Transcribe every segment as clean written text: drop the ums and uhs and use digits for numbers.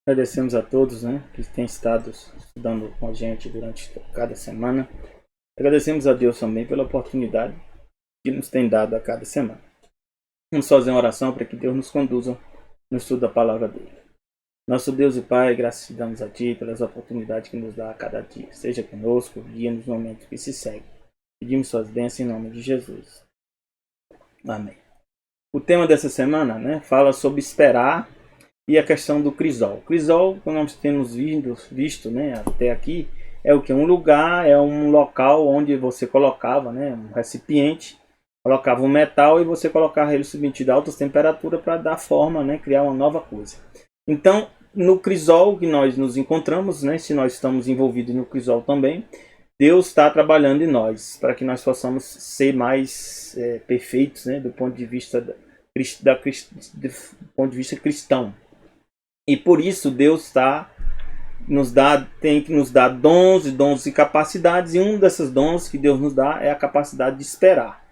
Agradecemos a todos, né, que têm estado estudando com a gente durante cada semana. Agradecemos a Deus também pela oportunidade que nos tem dado a cada semana. Vamos fazer uma oração para que Deus nos conduza no estudo da palavra dele. Nosso Deus e Pai, graças te damos a Ti pelas oportunidades que nos dá a cada dia. Seja conosco, guia nos momentos que se seguem. Pedimos suas bênçãos em nome de Jesus. Amém. O tema dessa semana, né, fala sobre esperar e a questão do crisol. Crisol, como nós temos visto, né, até aqui, é o que? Um lugar, é um local onde você colocava, né, um recipiente, colocava um metal e você colocava ele submetido a altas temperaturas para dar forma, né, criar uma nova coisa. Então, no crisol que nós nos encontramos, né, se nós estamos envolvidos no crisol também, Deus está trabalhando em nós para que nós possamos ser mais perfeitos, né, do ponto de vista do ponto de vista cristão. E por isso Deus tem que nos dar dons e capacidades, e um desses dons que Deus nos dá é a capacidade de esperar.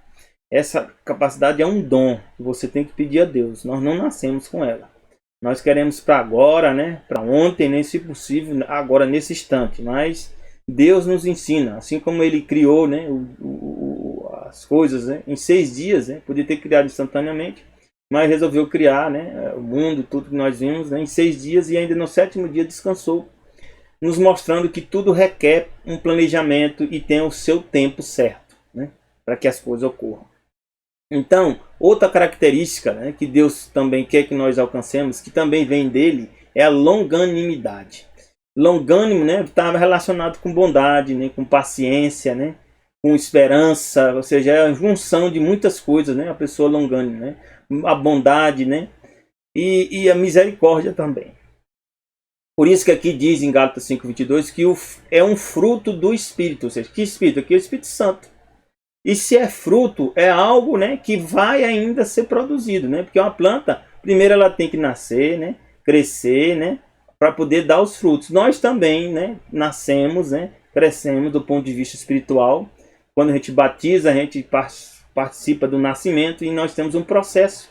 Essa capacidade é um dom que você tem que pedir a Deus. Nós não nascemos com ela. Nós queremos para agora, né? Para ontem, nem se possível, agora nesse instante. Mas Deus nos ensina, assim como Ele criou, né, as coisas, né, em 6 dias, né, podia ter criado instantaneamente, mas resolveu criar, né, o mundo, tudo que nós vimos, né, em 6 dias, e ainda no 7º dia descansou, nos mostrando que tudo requer um planejamento e tem o seu tempo certo, né, para que as coisas ocorram. Então, outra característica, né, que Deus também quer que nós alcancemos, que também vem dele, é a longanimidade. Longânimo, né, está relacionado com bondade, né, com paciência, né, com esperança, ou seja, é a junção de muitas coisas, né, a pessoa longânima, né, a bondade, né, e a misericórdia também. Por isso que aqui diz em Gálatas 5:22 que é um fruto do Espírito, ou seja, que Espírito? Aqui é o Espírito Santo. E se é fruto, é algo, né, que vai ainda ser produzido, né, porque uma planta, primeiro ela tem que nascer, né, crescer, né, para poder dar os frutos. Nós também, né, nascemos, né, crescemos do ponto de vista espiritual. Quando a gente batiza, a gente participa do nascimento e nós temos um processo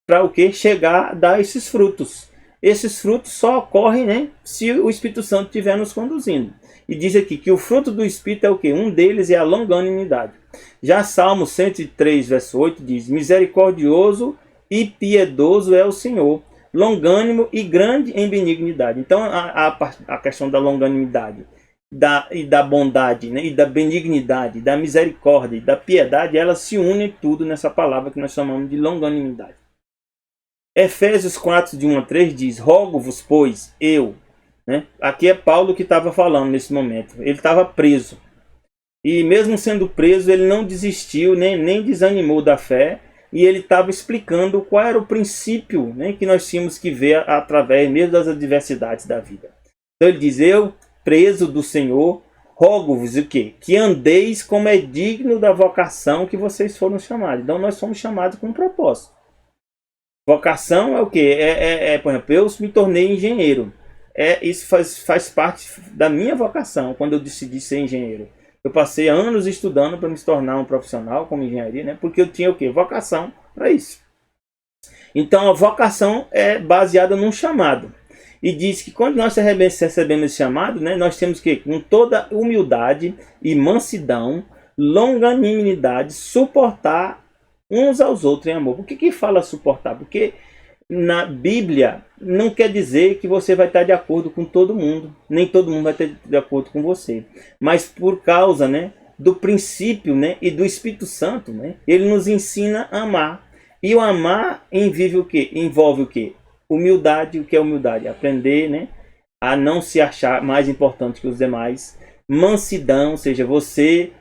para o que? Chegar a dar esses frutos. Esses frutos só ocorrem, né, se o Espírito Santo estiver nos conduzindo. E diz aqui que o fruto do Espírito é o que? Um deles é a longanimidade. Já Salmo 103, verso 8 diz: misericordioso e piedoso é o Senhor, longânimo e grande em benignidade. Então a questão da longanimidade e da bondade, né, e da benignidade, da misericórdia e da piedade, elas se unem tudo nessa palavra que nós chamamos de longanimidade. Efésios 4, de 1 a 3 diz: rogo-vos, pois, eu, né? Aqui é Paulo que estava falando nesse momento. Ele estava preso. E mesmo sendo preso, ele não desistiu, nem desanimou da fé. E ele estava explicando qual era o princípio, né, que nós tínhamos que ver através mesmo das adversidades da vida. Então ele diz: eu, preso do Senhor, rogo-vos o quê? Que andeis como é digno da vocação que vocês foram chamados. Então nós somos chamados com um propósito. Vocação é o quê? Por exemplo, eu me tornei engenheiro. Isso faz parte da minha vocação quando eu decidi ser engenheiro. Eu passei anos estudando para me tornar um profissional como engenharia, né? Porque eu tinha o quê? Vocação para isso. Então a vocação é baseada num chamado. E diz que quando nós recebemos esse chamado, né, nós temos que, com toda humildade e mansidão, longanimidade, suportar uns aos outros em amor. Por que fala suportar? Porque na Bíblia não quer dizer que você vai estar de acordo com todo mundo, nem todo mundo vai estar de acordo com você, mas por causa, né, do princípio, né, e do Espírito Santo, né, ele nos ensina a amar. E o amar envolve o quê? Humildade. O que é humildade? Aprender, né, a não se achar mais importante que os demais. Mansidão, ou seja, você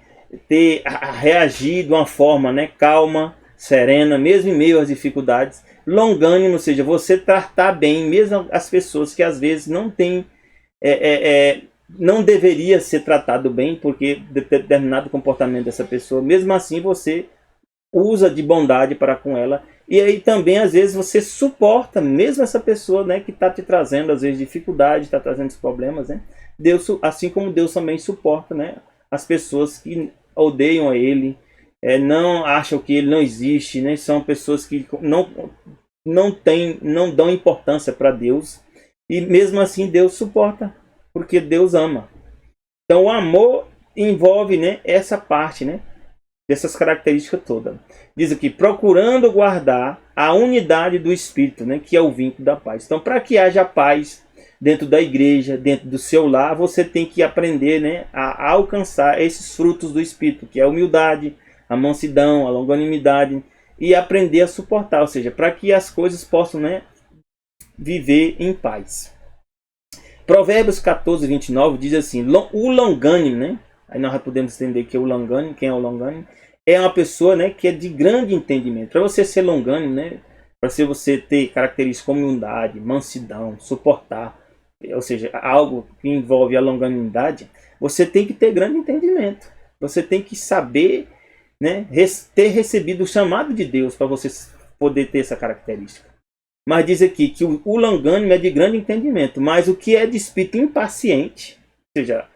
ter a reagir de uma forma, né, calma, serena, mesmo em meio às dificuldades. Longânimo, ou seja, você tratar bem mesmo as pessoas que às vezes não têm, não deveria ser tratado bem porque determinado comportamento dessa pessoa, mesmo assim você usa de bondade para com ela. E aí também às vezes você suporta mesmo essa pessoa, né, que está te trazendo às vezes dificuldade, está trazendo os problemas, né? Deus, assim como Deus também suporta, né, as pessoas que odeiam a ele, não acham que ele não existe, né? São pessoas que não dão importância para Deus. E mesmo assim Deus suporta, porque Deus ama. Então o amor envolve, né, essa parte, né, dessas características todas. Diz aqui, procurando guardar a unidade do Espírito, né, que é o vínculo da paz. Então, para que haja paz dentro da igreja, dentro do seu lar, você tem que aprender, né, a alcançar esses frutos do Espírito, que é a humildade, a mansidão, a longanimidade, e aprender a suportar, ou seja, para que as coisas possam, né, viver em paz. Provérbios 14, 29 diz assim, o longânimo, né, aí nós já podemos entender que é o longânimo, quem é o longânimo? É uma pessoa, né, que é de grande entendimento. Para você ser longânimo, né, para você ter características como humildade, mansidão, suportar, ou seja, algo que envolve a longanimidade, você tem que ter grande entendimento. Você tem que saber, né, ter recebido o chamado de Deus para você poder ter essa característica. Mas diz aqui que o longânimo é de grande entendimento, mas o que é de espírito impaciente, ou seja,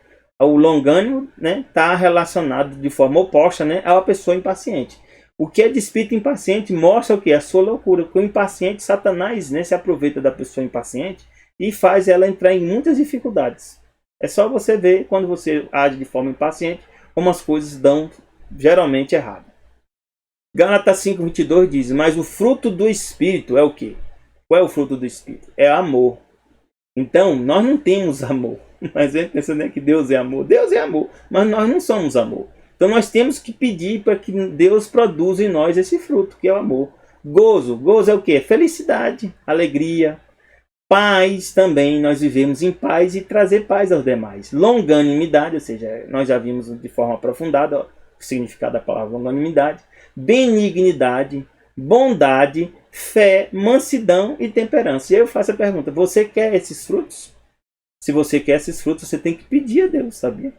o longânimo, né, está relacionado de forma oposta, né, a uma pessoa impaciente. O que é de espírito impaciente mostra o que? A sua loucura. Porque o impaciente, Satanás, né, se aproveita da pessoa impaciente e faz ela entrar em muitas dificuldades. É só você ver quando você age de forma impaciente como as coisas dão geralmente errado. Gálatas 5:22 diz, mas o fruto do Espírito é o quê? Qual é o fruto do Espírito? É amor. Então, nós não temos amor. Mas a gente pensa, né, que Deus é amor. Deus é amor, mas nós não somos amor. Então nós temos que pedir para que Deus produza em nós esse fruto, que é o amor. Gozo. Gozo é o quê? Felicidade, alegria. Paz também, nós vivemos em paz e trazer paz aos demais. Longanimidade, ou seja, nós já vimos de forma aprofundada o significado da palavra longanimidade. Benignidade, bondade, fé, mansidão e temperança. E aí eu faço a pergunta, você quer esses frutos? Se você quer esses frutos, você tem que pedir a Deus, sabia?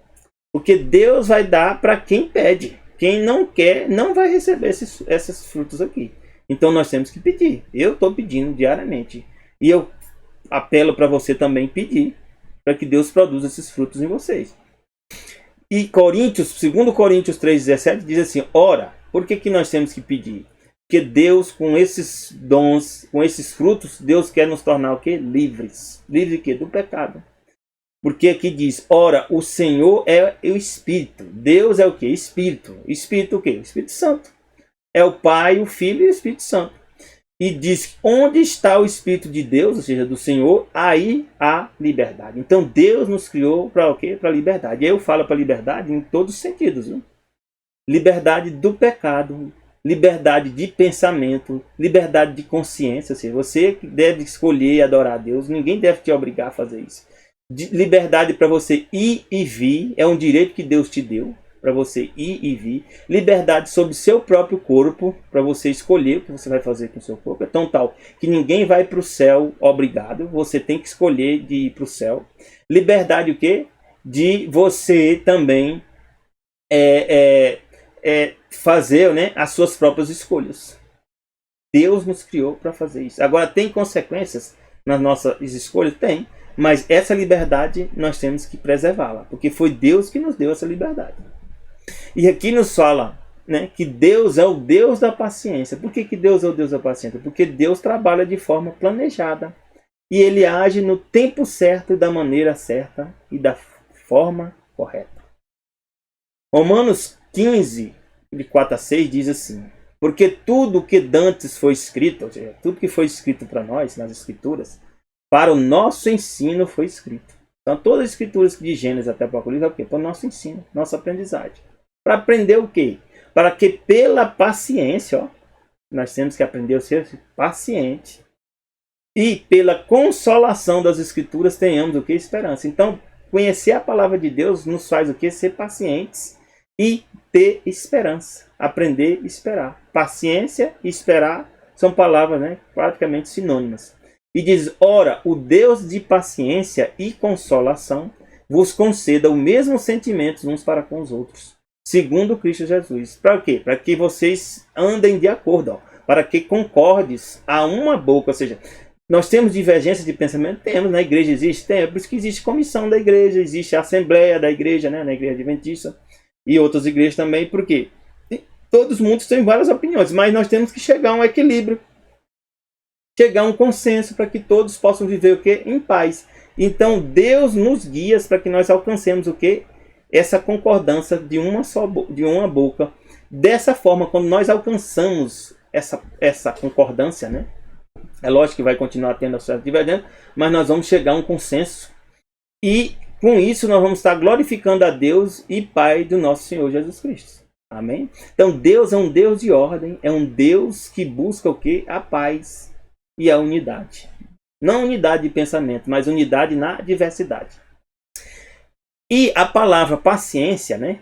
Porque Deus vai dar para quem pede. Quem não quer, não vai receber esses frutos aqui. Então nós temos que pedir. Eu estou pedindo diariamente. E eu apelo para você também pedir, para que Deus produza esses frutos em vocês. E Coríntios, 2 Coríntios 3,17 diz assim, ora, por que nós temos que pedir? Porque Deus, com esses dons, com esses frutos, Deus quer nos tornar o quê? Livres. Livre do quê? Do pecado. Porque aqui diz, ora, o Senhor é o Espírito. Deus é o quê? Espírito. Espírito o quê? O Espírito Santo. É o Pai, o Filho e o Espírito Santo. E diz, onde está o Espírito de Deus, ou seja, do Senhor, aí há liberdade. Então Deus nos criou para o quê? Para a liberdade. E aí eu falo para a liberdade em todos os sentidos. Viu? Liberdade do pecado, liberdade de pensamento, liberdade de consciência. Ou seja, você deve escolher adorar a Deus, ninguém deve te obrigar a fazer isso. Liberdade para você ir e vir, é um direito que Deus te deu, para você ir e vir. Liberdade sobre seu próprio corpo, para você escolher o que você vai fazer com o seu corpo. É tão tal que ninguém vai para o céu obrigado, você tem que escolher de ir para o céu. Liberdade o quê? De você também fazer, né, as suas próprias escolhas. Deus nos criou para fazer isso. Agora, tem consequências nas nossas escolhas? Tem. Mas essa liberdade nós temos que preservá-la, porque foi Deus que nos deu essa liberdade. E aqui nos fala, né, que Deus é o Deus da paciência. Por que Deus é o Deus da paciência? Porque Deus trabalha de forma planejada. E Ele age no tempo certo, da maneira certa e da forma correta. Romanos 15, de 4 a 6, diz assim, porque tudo que dantes foi escrito, ou seja, tudo que foi escrito para nós, nas Escrituras, para o nosso ensino foi escrito. Então, todas as escrituras de Gênesis até Apocalipse é o quê? Para o nosso ensino, nossa aprendizagem. Para aprender o quê? Para que pela paciência, nós temos que aprender a ser paciente. E pela consolação das escrituras tenhamos o quê? Esperança. Então, conhecer a palavra de Deus nos faz o quê? Ser pacientes e ter esperança. Aprender e esperar. Paciência e esperar são palavras, né, praticamente sinônimas. E diz, ora, o Deus de paciência e consolação vos conceda o mesmo sentimento uns para com os outros, segundo Cristo Jesus. Para quê? Para que vocês andem de acordo, para que concordes a uma boca. Ou seja, nós temos divergência de pensamento? Temos, na igreja existe? Tem, é por isso que existe comissão da igreja, existe a assembleia da igreja, né, na igreja adventista e outras igrejas também. Por quê? Todos muitos têm várias opiniões, mas nós temos que chegar a um equilíbrio. chegar a um consenso para que todos possam viver o quê? Em paz. Então Deus nos guia para que nós alcancemos o quê? Essa concordância de uma boca. Dessa forma, quando nós alcançamos essa concordância, né? É lógico que vai continuar tendo a sua divergência, mas nós vamos chegar a um consenso. E com isso nós vamos estar glorificando a Deus e Pai do nosso Senhor Jesus Cristo. Amém? Então Deus é um Deus de ordem, é um Deus que busca o quê? A paz e a unidade. Não unidade de pensamento, mas unidade na diversidade. E a palavra paciência, né,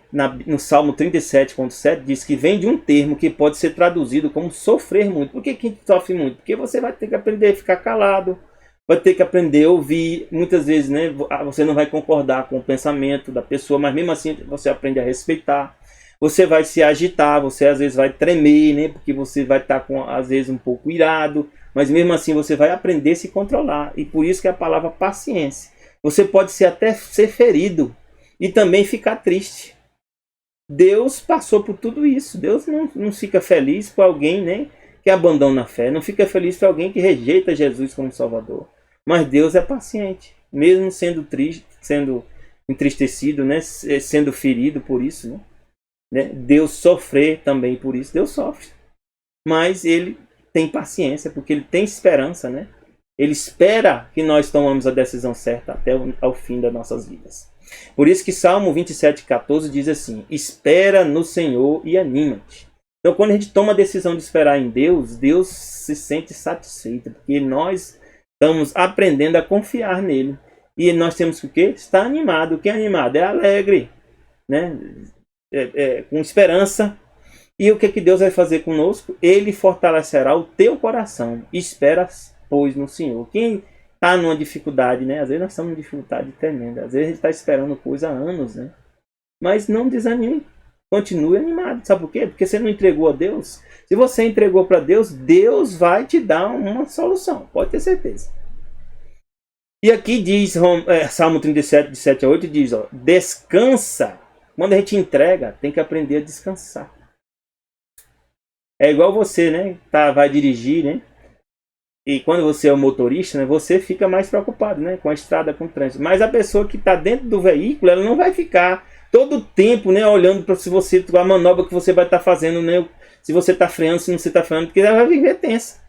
no Salmo 37,7, diz que vem de um termo que pode ser traduzido como sofrer muito. Por que a gente sofre muito? Porque você vai ter que aprender a ficar calado, vai ter que aprender a ouvir. Muitas vezes, né, você não vai concordar com o pensamento da pessoa, mas mesmo assim você aprende a respeitar. Você vai se agitar, você às vezes vai tremer, né, porque você vai estar às vezes um pouco irado, mas mesmo assim você vai aprender a se controlar. E por isso que a palavra paciência. Você pode até ser ferido e também ficar triste. Deus passou por tudo isso. Deus não fica feliz por alguém, né, que abandona a fé. Não fica feliz por alguém que rejeita Jesus como Salvador. Mas Deus é paciente. Mesmo sendo triste, sendo entristecido, né, sendo ferido por isso. Né, Deus sofrer também por isso. Deus sofre. Mas Ele tem paciência porque Ele tem esperança, né? Ele espera que nós tomamos a decisão certa até ao fim das nossas vidas. Por isso que Salmo 27,14 diz assim: espera no Senhor e anima-te. Então quando a gente toma a decisão de esperar em Deus, Deus se sente satisfeito, porque nós estamos aprendendo a confiar nele. E nós temos que o quê? Estar animado. O que é animado? É alegre, né? Com esperança. E o que Deus vai fazer conosco? Ele fortalecerá o teu coração. Espera, pois, no Senhor. Quem está numa dificuldade, né? Às vezes nós estamos numa dificuldade tremenda. Às vezes a gente está esperando coisa há anos, né? Mas não desanime. Continue animado. Sabe por quê? Porque você não entregou a Deus. Se você entregou para Deus, Deus vai te dar uma solução. Pode ter certeza. E aqui diz, Salmo 37, de 7 a 8, diz, ó, descansa. Quando a gente entrega, tem que aprender a descansar. É igual você, né? Vai dirigir, né? E quando você é o motorista, né, você fica mais preocupado, né, com a estrada, com o trânsito. Mas a pessoa que está dentro do veículo, ela não vai ficar todo o tempo, né, olhando para se você a manobra que você vai estar fazendo, né, se você está freando, se não você está freando, porque ela vai viver tensa.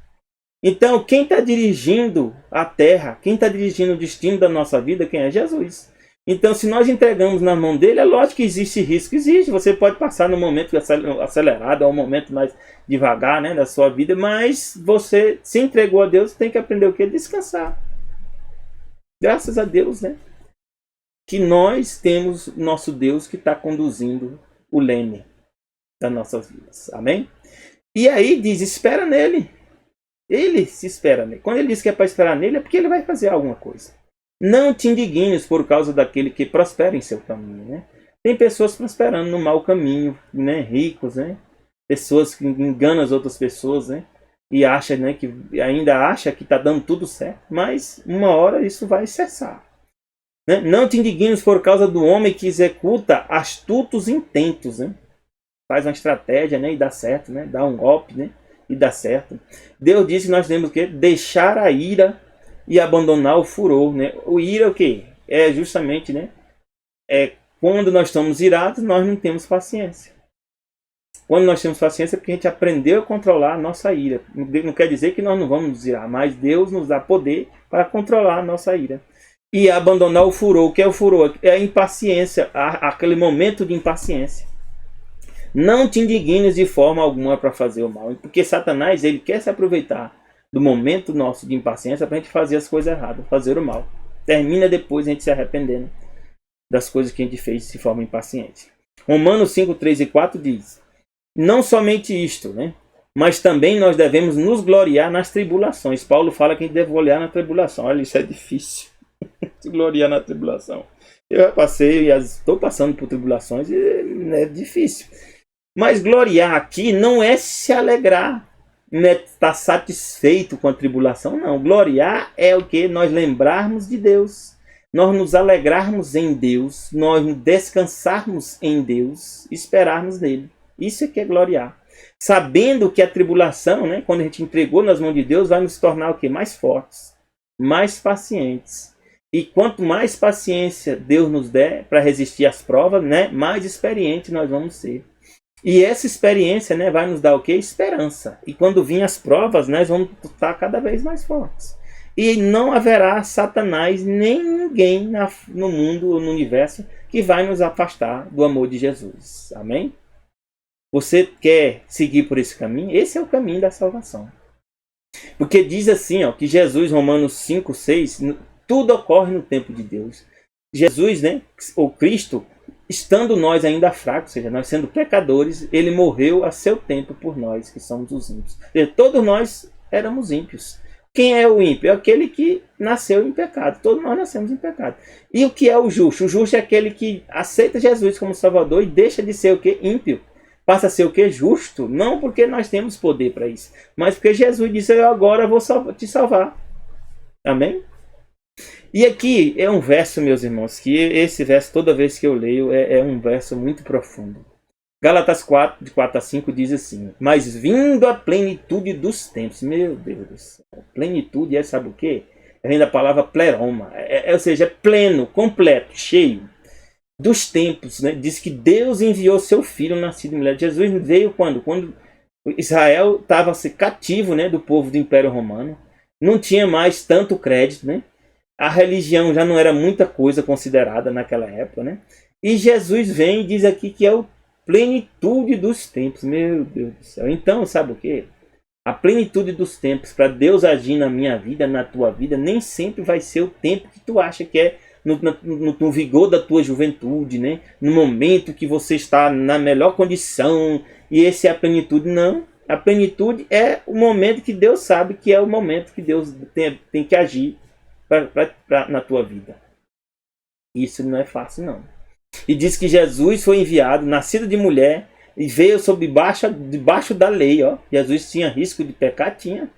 Então, quem está dirigindo a terra, quem está dirigindo o destino da nossa vida, quem é? Jesus. Então, se nós entregamos na mão dele, é lógico que existe risco, existe. Você pode passar no momento acelerado, ou um momento mais devagar, né, da sua vida, mas você se entregou a Deus, tem que aprender o quê? Descansar. Graças a Deus, né, que nós temos nosso Deus que está conduzindo o leme das nossas vidas. Amém? E aí diz, espera nele. Ele se espera nele. Quando ele diz que é para esperar nele, é porque ele vai fazer alguma coisa. Não te indignes por causa daquele que prospera em seu caminho, né? Tem pessoas prosperando no mau caminho, né? Ricos, né? Pessoas que enganam as outras pessoas, né? E acha, né, que ainda acha que está dando tudo certo, mas uma hora isso vai cessar. Né? Não te indignes por causa do homem que executa astutos intentos, né? Faz uma estratégia, né, e dá certo, né? Dá um golpe, né, e dá certo. Deus disse que nós temos que deixar a ira e abandonar o furor, né? O ira é o quê? É justamente, né? Quando nós estamos irados, nós não temos paciência. Quando nós temos paciência é porque a gente aprendeu a controlar a nossa ira. Não quer dizer que nós não vamos nos irar, mas Deus nos dá poder para controlar a nossa ira. E abandonar o furor. O que é o furor? É a impaciência, aquele momento de impaciência. Não te indignes de forma alguma para fazer o mal, porque Satanás, ele quer se aproveitar do momento nosso de impaciência para a gente fazer as coisas erradas, fazer o mal. Termina depois a gente se arrependendo das coisas que a gente fez de forma impaciente. Romanos 5, 3 e 4 diz, não somente isto, né, mas também nós devemos nos gloriar nas tribulações. Paulo fala que a gente deve gloriar na tribulação. Olha, isso é difícil, se gloriar na tribulação. Eu já passei e estou passando por tribulações e é difícil. Mas gloriar aqui não é se alegrar, não é estar satisfeito com a tribulação, não. Gloriar é o que? Nós lembrarmos de Deus, nós nos alegrarmos em Deus, nós descansarmos em Deus, esperarmos nele. Isso é que é gloriar. sabendo que a tribulação, né, quando a gente entregou nas mãos de Deus, vai nos tornar o quê? Mais fortes, mais pacientes. E quanto mais paciência Deus nos der para resistir às provas, né, mais experiente nós vamos ser. E essa experiência, né, vai nos dar o quê? Esperança. E quando vir as provas, nós vamos estar cada vez mais fortes. E não haverá Satanás nem ninguém no mundo ou no universo que vai nos afastar do amor de Jesus. Amém? Você quer seguir por esse caminho? Esse é o caminho da salvação. Porque diz assim, ó, que Jesus, Romanos 5, 6, tudo ocorre no tempo de Deus. Jesus, né, ou Cristo, estando nós ainda fracos, ou seja, nós sendo pecadores, ele morreu a seu tempo por nós, que somos os ímpios. Todos nós éramos ímpios. Quem é o ímpio? É aquele que nasceu em pecado. Todos nós nascemos em pecado. E o que é o justo? O justo é aquele que aceita Jesus como Salvador e deixa de ser o que? Ímpio. Passa a ser o que? Justo. Não porque nós temos poder para isso, mas porque Jesus disse, eu agora vou te salvar. Amém? E aqui é um verso, meus irmãos, que esse verso, toda vez que eu leio, é um verso muito profundo. Gálatas 4, de 4 a 5, diz assim, mas vindo a plenitude dos tempos, meu Deus do céu, plenitude é, sabe o quê? Vem da palavra pleroma, ou seja, é pleno, completo, cheio dos tempos, né? Diz que Deus enviou seu filho nascido em mulher. Jesus veio quando? Quando Israel estava cativo, né, do povo do Império Romano, não tinha mais tanto crédito, né? A religião já não era muita coisa considerada naquela época, né? E Jesus vem e diz aqui que é a plenitude dos tempos. Meu Deus do céu. Então, sabe o que? A plenitude dos tempos, para Deus agir na minha vida, na tua vida, nem sempre vai ser o tempo que tu acha que é no vigor da tua juventude, né? No momento que você está na melhor condição. E essa é a plenitude. Não. A plenitude é o momento que Deus sabe que é o momento que Deus tem que agir na tua vida. Isso não é fácil, não. E diz que Jesus foi enviado, nascido de mulher, e veio debaixo da lei. Ó. Jesus tinha risco de pecar? Tinha.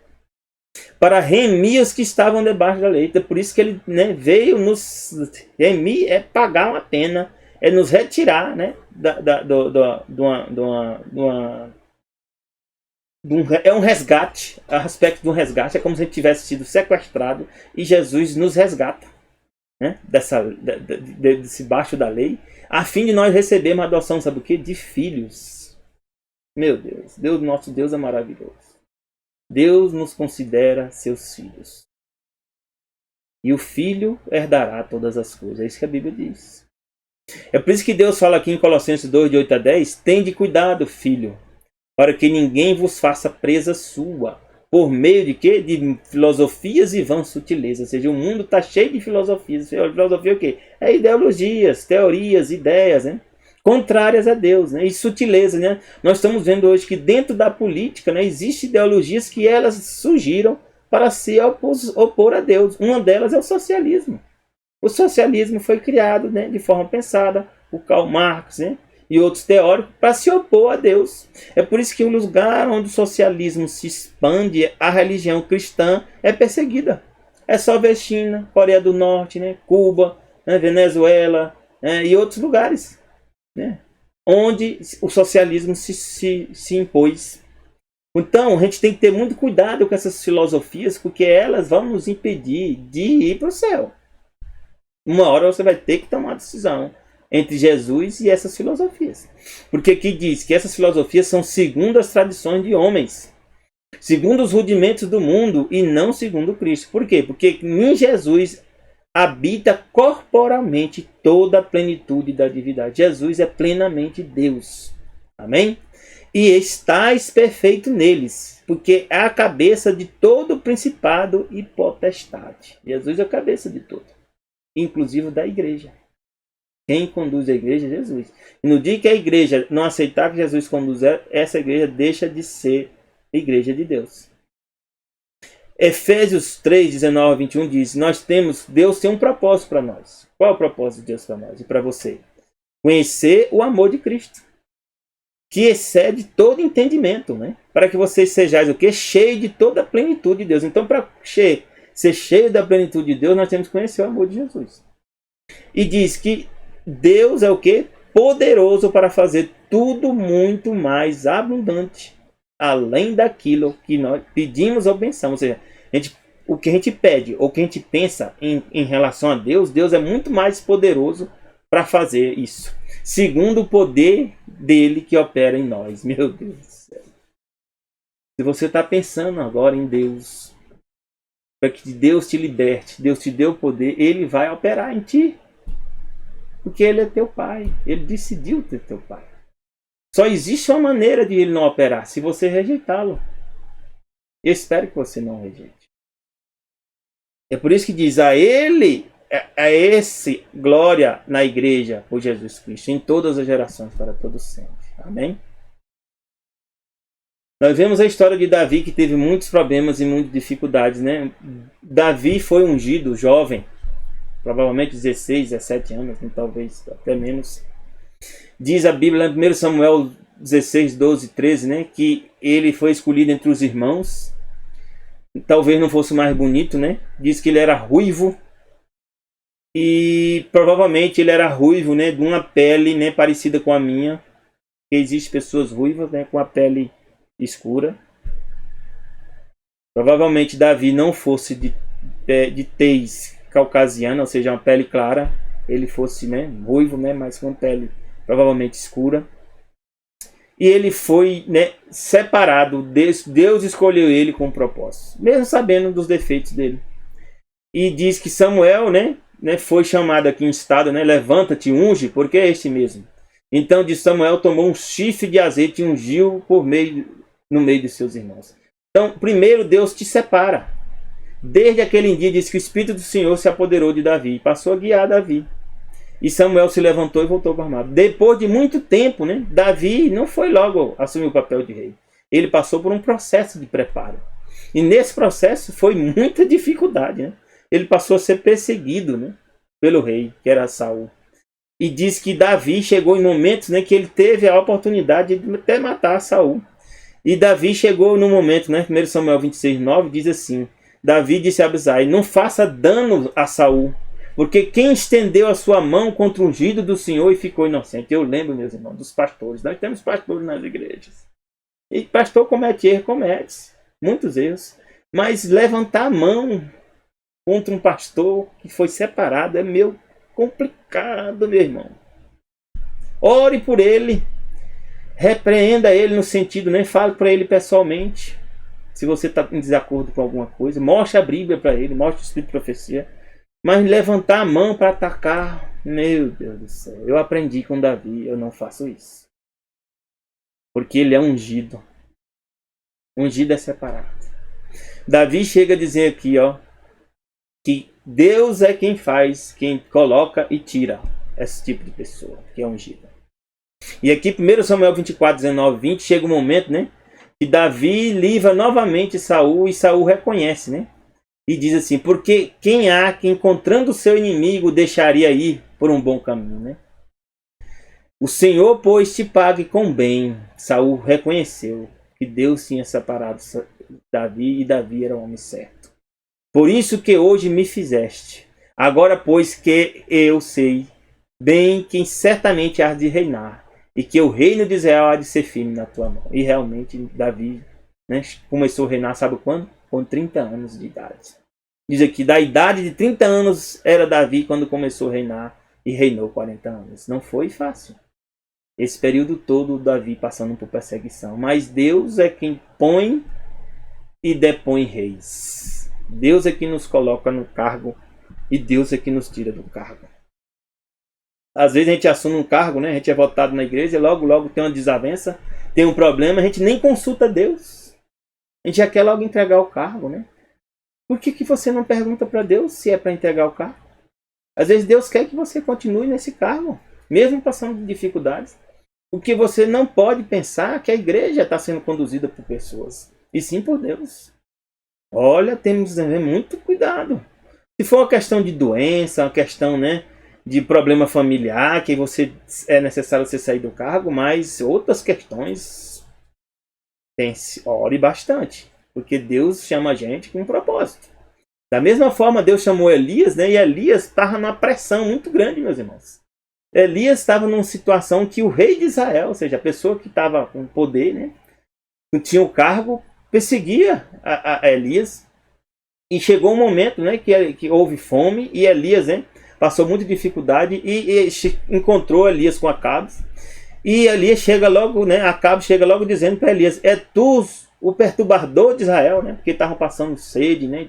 Para remir os que estavam debaixo da lei. Então, por isso que ele, né, veio nos remir, é pagar uma pena, é nos retirar, né, é um resgate, a aspecto de um resgate, é como se a gente tivesse sido sequestrado e Jesus nos resgata, né, desse baixo da lei, a fim de nós recebermos a adoção, sabe o que? De filhos. Meu Deus, nosso Deus é maravilhoso. Deus nos considera seus filhos. E o filho herdará todas as coisas. É isso que a Bíblia diz. É por isso que Deus fala aqui em Colossenses 2, de 8 a 10, tende cuidado, filho, para que ninguém vos faça presa sua, por meio de quê? De filosofias e vãs sutilezas. Ou seja, o mundo está cheio de filosofias. Filosofia é o quê? É ideologias, teorias, ideias, né? Contrárias a Deus, né? E sutilezas, né? Nós estamos vendo hoje que dentro da política, né, existem ideologias que elas surgiram para se opor a Deus. Uma delas é o socialismo. O socialismo foi criado, né, de forma pensada por Karl Marx, né, e outros teóricos para se opor a Deus. É por isso que o lugar onde o socialismo se expande, a religião cristã é perseguida. É só ver China, Coreia do Norte, né, Cuba, né, Venezuela, né, e outros lugares, né, onde o socialismo se impôs. Então, a gente tem que ter muito cuidado com essas filosofias, porque elas vão nos impedir de ir para o céu. Uma hora você vai ter que tomar uma decisão entre Jesus e essas filosofias. Porque aqui diz que essas filosofias são segundo as tradições de homens, segundo os rudimentos do mundo e não segundo Cristo. Por quê? Porque em Jesus habita corporalmente toda a plenitude da divindade. Jesus é plenamente Deus. Amém? E estais perfeito neles, porque é a cabeça de todo principado e potestade. Jesus é a cabeça de tudo, inclusive da igreja. Quem conduz a igreja é Jesus. E no dia que a igreja não aceitar que Jesus conduza, essa igreja deixa de ser igreja de Deus. Efésios 3, 19 a 21 diz, Deus tem um propósito para nós. Qual é o propósito de Deus para nós e para você? Conhecer o amor de Cristo, que excede todo entendimento, né? Para que vocês sejais o quê? Cheio de toda a plenitude de Deus. Então, para ser cheio da plenitude de Deus, nós temos que conhecer o amor de Jesus. E diz que Deus é o quê? Poderoso para fazer tudo muito mais abundante além daquilo que nós pedimos ou pensamos. Ou seja, o que a gente pede ou o que a gente pensa em relação a Deus, Deus é muito mais poderoso para fazer isso. Segundo o poder dele que opera em nós. Meu Deus do céu. Se você está pensando agora em Deus, para que Deus te liberte, Deus te dê o poder, ele vai operar em ti. Porque ele é teu pai. Ele decidiu ser teu pai. Só existe uma maneira de ele não operar, se você rejeitá-lo. Eu espero que você não rejeite. É por isso que diz a ele, a esse, glória na igreja por Jesus Cristo, em todas as gerações, para todos sempre. Amém? Nós vemos a história de Davi, que teve muitos problemas e muitas dificuldades, né? Davi foi ungido, jovem, provavelmente 16, 17 anos, talvez até menos. Diz a Bíblia, em 1 Samuel 16, 12, 13, né? Que ele foi escolhido entre os irmãos. Talvez não fosse o mais bonito, né? Diz que ele era ruivo. E provavelmente ele era ruivo, né? De uma pele, né, parecida com a minha. Porque existem pessoas ruivas, né, com a pele escura. Provavelmente Davi não fosse de tez caucasiana, ou seja, uma pele clara. Ele fosse, né, ruivo, né, mas com pele provavelmente escura. E ele foi, né, separado. Deus escolheu ele com um propósito, mesmo sabendo dos defeitos dele. E diz que Samuel, né, foi chamado aqui em estado, né, levanta-te, unge, porque é este mesmo. Então de Samuel tomou um chifre de azeite e ungiu no meio de seus irmãos. Então, primeiro Deus te separa. Desde aquele dia diz que o Espírito do Senhor se apoderou de Davi, passou a guiar Davi. E Samuel se levantou e voltou para o armado. Depois de muito tempo, né, Davi não foi logo assumir o papel de rei. Ele passou por um processo de preparo. E nesse processo foi muita dificuldade, né? Ele passou a ser perseguido, né, pelo rei, que era Saul. E diz que Davi chegou em momentos, né, que ele teve a oportunidade de até matar Saul. E Davi chegou no momento, né, 1 Samuel 26, 9, diz assim: Davi disse a Abisai: não faça dano a Saul, porque quem estendeu a sua mão contra o ungido do Senhor e ficou inocente. Eu lembro, meus irmãos, dos pastores. Nós temos pastores nas igrejas. E pastor comete erro, comete muitos erros. Mas levantar a mão contra um pastor que foi separado é meio complicado, meu irmão. Ore por ele. Repreenda ele no sentido, né? Fale para ele pessoalmente. Se você está em desacordo com alguma coisa, mostre a Bíblia para ele, mostre o Espírito de profecia. Mas levantar a mão para atacar, meu Deus do céu. Eu aprendi com Davi, eu não faço isso. Porque ele é ungido. Ungido é separado. Davi chega a dizer aqui, ó, que Deus é quem faz, quem coloca e tira esse tipo de pessoa, que é ungida. E aqui, 1 Samuel 24, 19, 20, chega um momento, né, que Davi livra novamente Saul e Saul reconhece, né? E diz assim: porque quem há que encontrando o seu inimigo deixaria ir por um bom caminho, né? O Senhor, pois, te pague com bem. Saul reconheceu que Deus tinha separado Davi e Davi era o homem certo. Por isso que hoje me fizeste. Agora, pois, que eu sei bem quem certamente há de reinar e que o reino de Israel há de ser firme na tua mão. E realmente Davi, né, começou a reinar, sabe quando? Com 30 anos de idade. Diz aqui, da idade de 30 anos era Davi quando começou a reinar e reinou 40 anos. Não foi fácil. Esse período todo Davi passando por perseguição. Mas Deus é quem põe e depõe reis. Deus é quem nos coloca no cargo e Deus é quem nos tira do cargo. Às vezes a gente assume um cargo, né? A gente é votado na igreja e logo tem uma desavença, tem um problema, a gente nem consulta Deus. A gente já quer logo entregar o cargo, né? Por que você não pergunta para Deus se é para entregar o cargo? Às vezes Deus quer que você continue nesse cargo, mesmo passando por dificuldades. Porque você não pode pensar que a igreja está sendo conduzida por pessoas, e sim por Deus. Olha, temos que ter muito cuidado. Se for uma questão de doença, uma questão, né, de problema familiar, que você é necessário você sair do cargo, mas outras questões, ore bastante. Porque Deus chama a gente com um propósito. Da mesma forma, Deus chamou Elias, né? E Elias estava numa pressão muito grande, meus irmãos. Elias estava numa situação que o rei de Israel, ou seja, a pessoa que estava com poder, né, tinha o cargo, perseguia a Elias. E chegou um momento, né, que houve fome e Elias, né, passou muita dificuldade e encontrou Elias com Acabe. E Elias chega logo, né, Acabe chega logo dizendo para Elias: é tu o perturbador de Israel, né, porque estavam passando sede, né,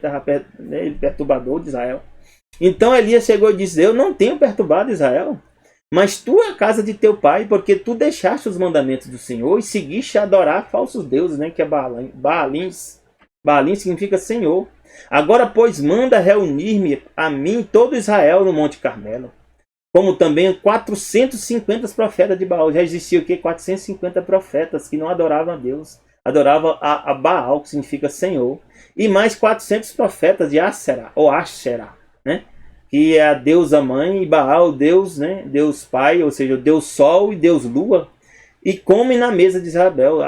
ele perturbador de Israel. Então Elias chegou e disse: eu não tenho perturbado Israel, mas tu é a casa de teu pai, porque tu deixaste os mandamentos do Senhor e seguiste a adorar falsos deuses, né, que é Baalins. Baalim significa Senhor. Agora, pois, manda reunir-me a mim todo Israel no Monte Carmelo, como também 450 profetas de Baal. Já existia o quê? 450 profetas que não adoravam a Deus, adoravam a Baal, que significa Senhor, e mais 400 profetas de Asherah, ou Asherah, né? Que é a deusa mãe, e Baal, Deus, né? Deus Pai, ou seja, Deus Sol e Deus Lua, e come na mesa de Israel.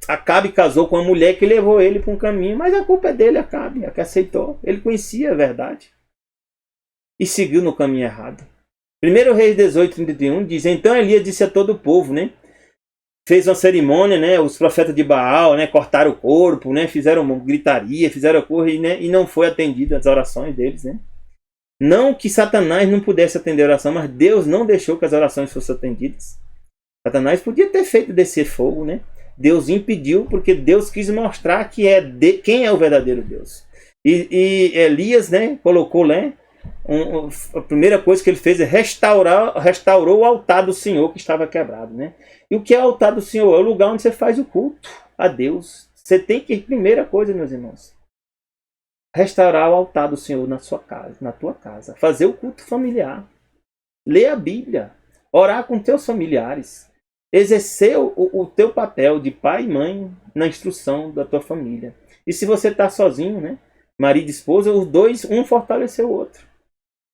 Acabe casou com uma mulher que levou ele para um caminho, mas a culpa é dele, Acabe, é que aceitou. Ele conhecia a verdade e seguiu no caminho errado. 1 Reis 18:31 diz: então Elias disse a todo o povo, né? Fez uma cerimônia, né? Os profetas de Baal, né? Cortaram o corpo, né? Fizeram uma gritaria, fizeram coisa, né? E não foi atendida as orações deles, né? Não que Satanás não pudesse atender a oração, mas Deus não deixou que as orações fossem atendidas. Satanás podia ter feito descer fogo, né? Deus impediu, porque Deus quis mostrar que quem é o verdadeiro Deus. E Elias, né, colocou lá, a primeira coisa que ele fez é restaurou o altar do Senhor que estava quebrado, né? E o que é o altar do Senhor? É o lugar onde você faz o culto a Deus. Você tem que, primeira coisa, meus irmãos, restaurar o altar do Senhor na sua casa, na tua casa. Fazer o culto familiar. Ler a Bíblia. Orar com teus familiares. Exercer o teu papel de pai e mãe na instrução da tua família. E se você está sozinho, né? Marido e esposa, os dois, um fortaleceu o outro.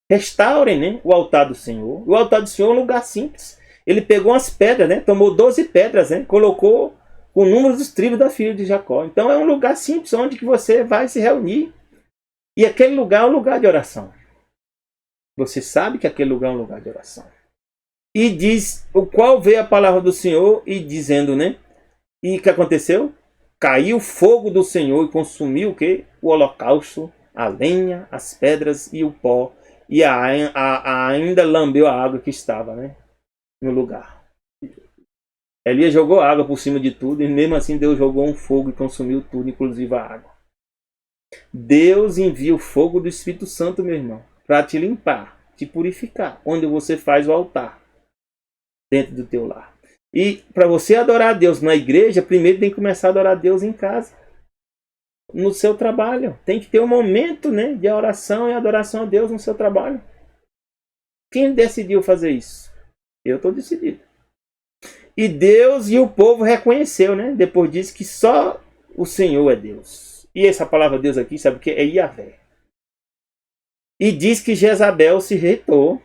Restaurem, né, o altar do Senhor. O altar do Senhor é um lugar simples. Ele pegou umas pedras, né? Tomou 12 pedras, né? Colocou o número dos tribos da filha de Jacó. Então é um lugar simples onde que você vai se reunir. E aquele lugar é um lugar de oração. Você sabe que aquele lugar é um lugar de oração. E diz, o qual veio a palavra do Senhor e dizendo, né? E o que aconteceu? Caiu o fogo do Senhor e consumiu o quê? O holocausto, a lenha, as pedras e o pó. E ainda lambeu a água que estava, né, no lugar. Elias jogou água por cima de tudo e mesmo assim Deus jogou um fogo e consumiu tudo, inclusive a água. Deus envia o fogo do Espírito Santo, meu irmão, para te limpar, te purificar, onde você faz o altar. Dentro do teu lar. E para você adorar a Deus na igreja, primeiro tem que começar a adorar a Deus em casa. No seu trabalho. Tem que ter um momento, né, de oração e adoração a Deus no seu trabalho. Quem decidiu fazer isso? Eu estou decidido. E Deus e o povo reconheceu, né? Depois disso que só o Senhor é Deus. E essa palavra Deus aqui, sabe o que? É Yahvé. E diz que Jezabel se irritou.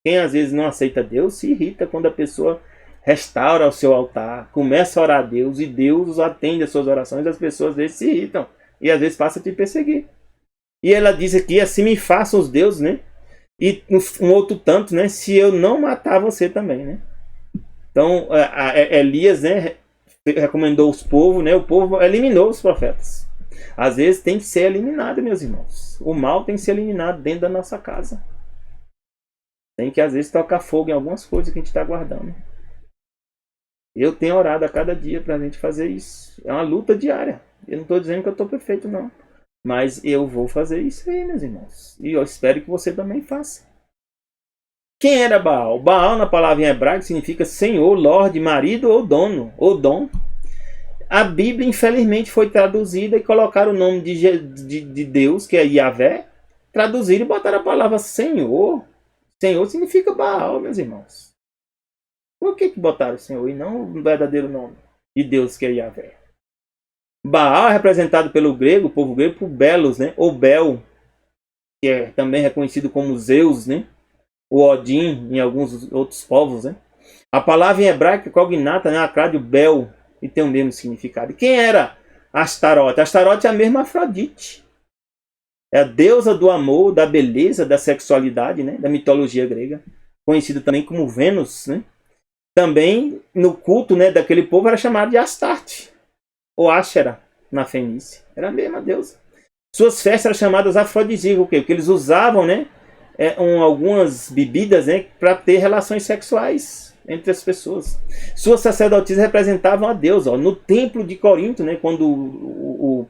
Quem às vezes não aceita Deus se irrita quando a pessoa restaura o seu altar, começa a orar a Deus e Deus atende as suas orações. As pessoas às vezes se irritam e às vezes passam a te perseguir. E ela diz aqui: assim me façam os deuses, né? E um outro tanto, né? Se eu não matar você também, né? Então Elias, né, recomendou os povos, né? O povo eliminou os profetas. Às vezes tem que ser eliminado, meus irmãos. O mal tem que ser eliminado dentro da nossa casa. Tem que às vezes tocar fogo em algumas coisas que a gente está guardando. Eu tenho orado a cada dia para a gente fazer isso. É uma luta diária. Eu não estou dizendo que eu estou perfeito, não. Mas eu vou fazer isso aí, meus irmãos. E eu espero que você também faça. Quem era Baal? Baal, na palavra em hebraico, significa Senhor, Lorde, marido ou dono, ou dom. A Bíblia, infelizmente, foi traduzida e colocaram o nome de Deus, que é Yahvé, traduziram e botaram a palavra Senhor. Senhor significa Baal, meus irmãos. Por que botaram o Senhor e não o verdadeiro nome de Deus, que é Yahvé? Baal é representado pelo grego, o povo grego, por Belos, né? Ou Bel, que é também reconhecido como Zeus, né? O Odin em alguns outros povos, né? A palavra em hebraico, cognata, né? Acrádio Bel, e tem o mesmo significado. E quem era Astarote? Astarote é a mesma Afrodite. É a deusa do amor, da beleza, da sexualidade, né? Da mitologia grega. Conhecida também como Vênus, né? Também no culto, né, daquele povo era chamado de Astarte, ou Ashera, na Fenícia. Era a mesma deusa. Suas festas eram chamadas afrodisíacas, o quê? Porque eles usavam, né, algumas bebidas, né, para ter relações sexuais entre as pessoas. Suas sacerdotisas representavam a Deus. Ó. No templo de Corinto, né, quando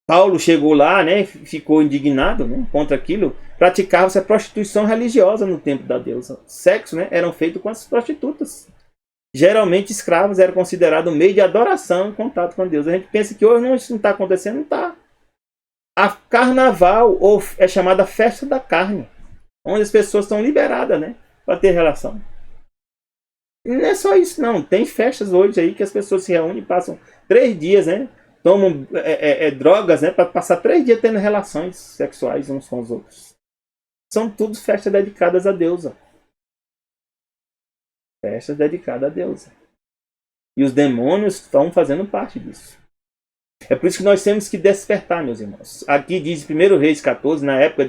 Paulo chegou lá, né, ficou indignado, né, contra aquilo, praticava-se a prostituição religiosa no templo da deusa. Sexo, né, eram feito com as prostitutas. Geralmente escravos eram considerados um meio de adoração e contato com Deus. A gente pensa que hoje isso não está acontecendo, não está. A carnaval, ou é chamada festa da carne, onde as pessoas estão liberadas, né, para ter relação. E não é só isso, não. Tem festas hoje aí que as pessoas se reúnem e passam 3 dias, né, tomam drogas, né, para passar 3 dias tendo relações sexuais uns com os outros. São tudo festas dedicadas a deusa. Festas dedicadas a deusa. E os demônios estão fazendo parte disso. É por isso que nós temos que despertar, meus irmãos. Aqui diz 1 Reis 14, na época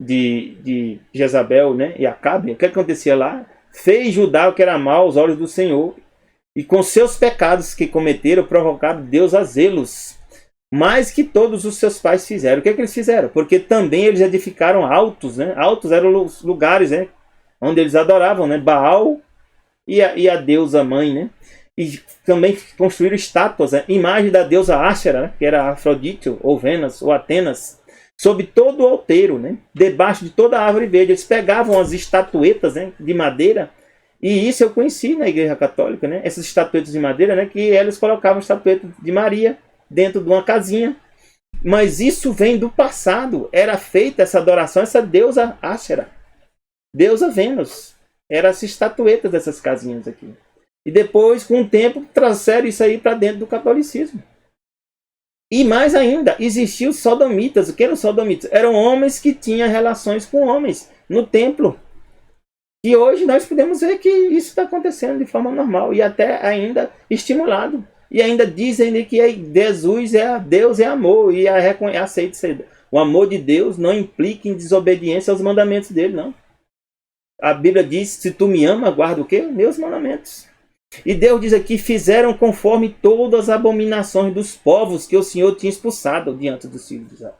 de Jezabel, né, e Acabe, o que acontecia lá? Fez Judá o que era mal aos olhos do Senhor, e com seus pecados que cometeram, provocaram Deus a zelos, mais que todos os seus pais fizeram. O que eles fizeram? Porque também eles edificaram altos, né? Altos eram os lugares, né, onde eles adoravam, né, Baal e a deusa mãe, né? E também construíram estátuas, né? Imagem da deusa Ashera, né? Que era Afrodite, ou Vênus, ou Atenas, sob todo o outeiro, né? Debaixo de toda a árvore verde. Eles pegavam as estatuetas, né, de madeira, e isso eu conheci na Igreja Católica, né? Essas estatuetas de madeira, né, que eles colocavam estatueta de Maria dentro de uma casinha. Mas isso vem do passado. Era feita essa adoração, essa deusa Ashera, deusa Vênus. Eram as estatuetas dessas casinhas aqui. E depois, com o tempo, trouxeram isso aí para dentro do catolicismo. E mais ainda, existiam os sodomitas. O que eram os sodomitas? Eram homens que tinham relações com homens no templo. E hoje nós podemos ver que isso está acontecendo de forma normal e até ainda estimulado. E ainda dizem que Jesus Deus é amor e aceita. O amor de Deus não implica em desobediência aos mandamentos dele, não. A Bíblia diz, se tu me ama, guarda o quê? Meus mandamentos. E Deus diz aqui, fizeram conforme todas as abominações dos povos que o Senhor tinha expulsado diante dos filhos de Israel.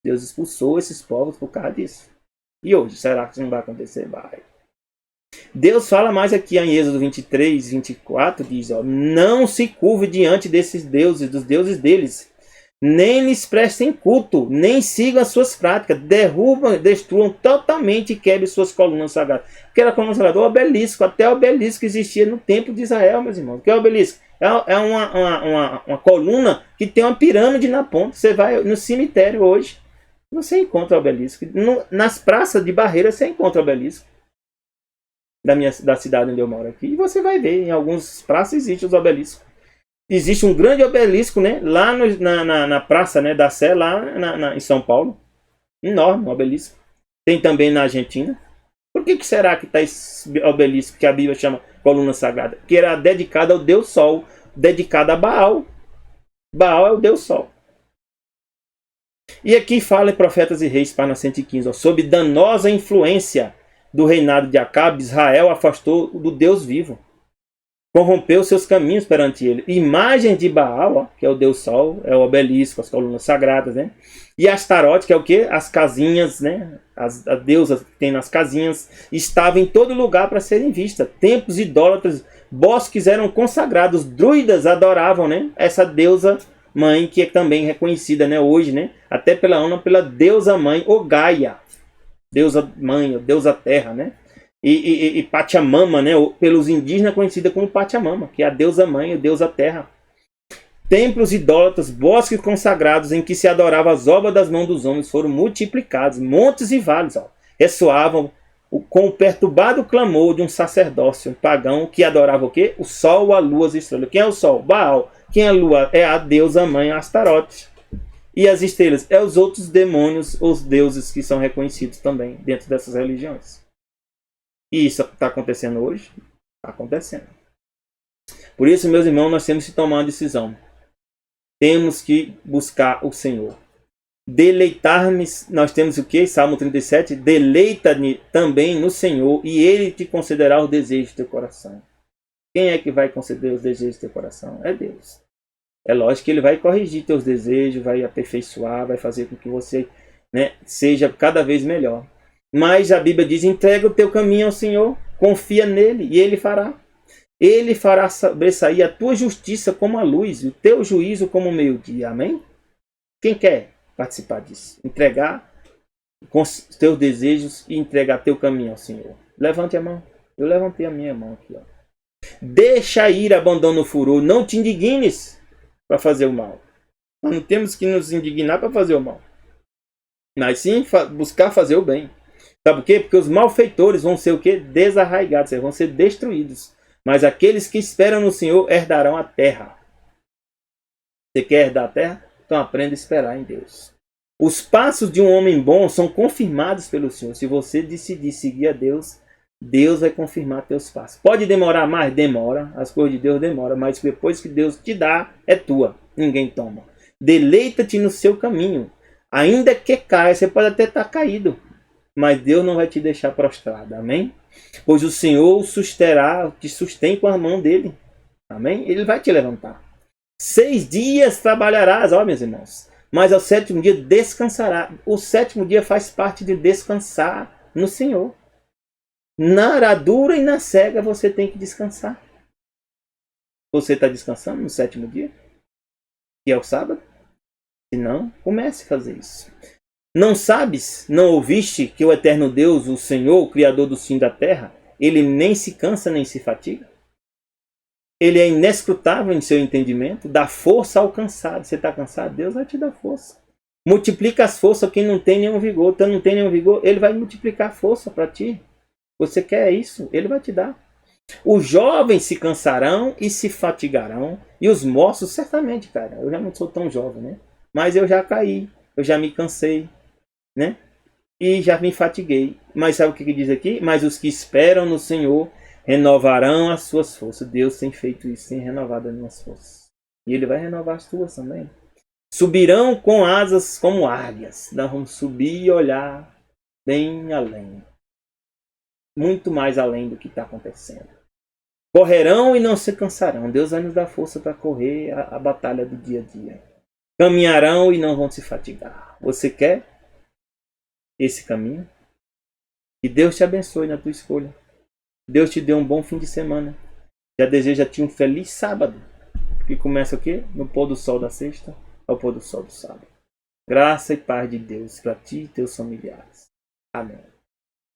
Deus expulsou esses povos por causa disso. E hoje, será que isso não vai acontecer? Vai. Deus fala mais aqui em Êxodo 23, 24, diz, ó, não se curve diante desses deuses, dos deuses deles, nem lhes prestem culto, nem sigam as suas práticas, derrubam, destruam totalmente e quebrem suas colunas sagradas. O que era a coluna sagrada? O obelisco, até o obelisco que existia no templo de Israel, meus irmãos. O que é o obelisco? É uma coluna que tem uma pirâmide na ponta. Você vai no cemitério hoje, você encontra o obelisco. Nas praças de Barreira você encontra o obelisco. Da cidade onde eu moro aqui. E você vai ver, em algumas praças existem os obeliscos. Existe um grande obelisco, né, lá na praça, né, da Sé, lá em São Paulo. Enorme, um obelisco. Tem também na Argentina. Por que será que está esse obelisco que a Bíblia chama coluna sagrada? Que era dedicado ao Deus Sol, dedicado a Baal. Baal é o Deus Sol. E aqui fala em Profetas e Reis, página 115, ó, sob danosa influência do reinado de Acabe, Israel afastou do Deus vivo. Corrompeu seus caminhos perante ele. Imagem de Baal, ó, que é o Deus Sol, é o obelisco, as colunas sagradas, né? E Astarote, que é o quê? As casinhas, né? As deusas que tem nas casinhas, estavam em todo lugar para serem vistas. Templos idólatras, bosques eram consagrados, druidas adoravam, né, essa deusa mãe, que é também reconhecida, né, hoje, né, até pela deusa mãe, ou Gaia, deusa mãe, ou deusa terra, né? E Pachamama, né, pelos indígenas conhecida como Pachamama, que é a deusa mãe, a deusa terra. Templos idólatras, bosques consagrados em que se adorava as obras das mãos dos homens foram multiplicados, montes e vales, ó, ressoavam com o perturbado clamor de um sacerdócio pagão que adorava o quê? O sol, a lua, as estrelas. Quem é o sol? Baal. Quem é a lua? É a deusa mãe Astarote. E as estrelas? É os outros demônios, os deuses que são reconhecidos também dentro dessas religiões. E isso está acontecendo hoje? Está acontecendo. Por isso, meus irmãos, nós temos que tomar uma decisão. Temos que buscar o Senhor. Deleitar-me, nós temos o que? Salmo 37, deleita-me também no Senhor e Ele te concederá os desejos do teu coração. Quem é que vai conceder os desejos do teu coração? É Deus. É lógico que Ele vai corrigir teus desejos, vai aperfeiçoar, vai fazer com que você, né, seja cada vez melhor. Mas a Bíblia diz, entrega o teu caminho ao Senhor, confia nele e Ele fará. Ele fará sobressair a tua justiça como a luz, e o teu juízo como o meio-dia. Amém? Quem quer participar disso? Entregar com os teus desejos e entregar teu caminho ao Senhor. Levante a mão. Eu levantei a minha mão aqui. Ó. Deixa ir, abandona o furor. Não te indignes para fazer o mal. Nós não temos que nos indignar para fazer o mal. Mas sim buscar fazer o bem. Sabe por quê? Porque os malfeitores vão ser o quê? Desarraigados, vão ser destruídos. Mas aqueles que esperam no Senhor herdarão a terra. Você quer herdar a terra? Então aprenda a esperar em Deus. Os passos de um homem bom são confirmados pelo Senhor. Se você decidir seguir a Deus, Deus vai confirmar teus passos. Pode demorar mais? Demora. As coisas de Deus demoram. Mas depois que Deus te dá, é tua. Ninguém toma. Deleita-te no seu caminho. Ainda que caia, você pode até estar caído. Mas Deus não vai te deixar prostrado. Amém? Pois o Senhor te sustém com a mão dele. Amém? Ele vai te levantar. 6 dias trabalharás, ó meus irmãos. Mas ao 7º dia descansará. O 7º dia faz parte de descansar no Senhor. Na aradura e na cega você tem que descansar. Você está descansando no 7º dia? Que é o sábado? Se não, comece a fazer isso. Não sabes, não ouviste que o eterno Deus, o Senhor, o Criador do céu e da terra, ele nem se cansa nem se fatiga? Ele é inescrutável em seu entendimento, dá força ao cansado. Você está cansado? Deus vai te dar força. Multiplica as forças a quem não tem nenhum vigor. Então não tem nenhum vigor, ele vai multiplicar força para ti. Você quer isso? Ele vai te dar. Os jovens se cansarão e se fatigarão. E os moços, certamente, cara. Eu já não sou tão jovem, né? Mas eu já caí. Eu já me cansei, né? E já me fatiguei. Mas sabe o que diz aqui? Mas os que esperam no Senhor renovarão as suas forças. Deus tem feito isso, tem renovado as minhas forças. E Ele vai renovar as tuas também. Subirão com asas como águias. Nós vamos subir e olhar bem além. Muito mais além do que está acontecendo. Correrão e não se cansarão. Deus vai nos dar força para correr a batalha do dia a dia. Caminharão e não vão se fatigar. Você quer esse caminho? Que Deus te abençoe na tua escolha. Deus te dê um bom fim de semana. Já deseja te um feliz sábado. Que começa o quê? No pôr do sol da sexta ao pôr do sol do sábado. Graça e paz de Deus para ti e teus familiares. Amém.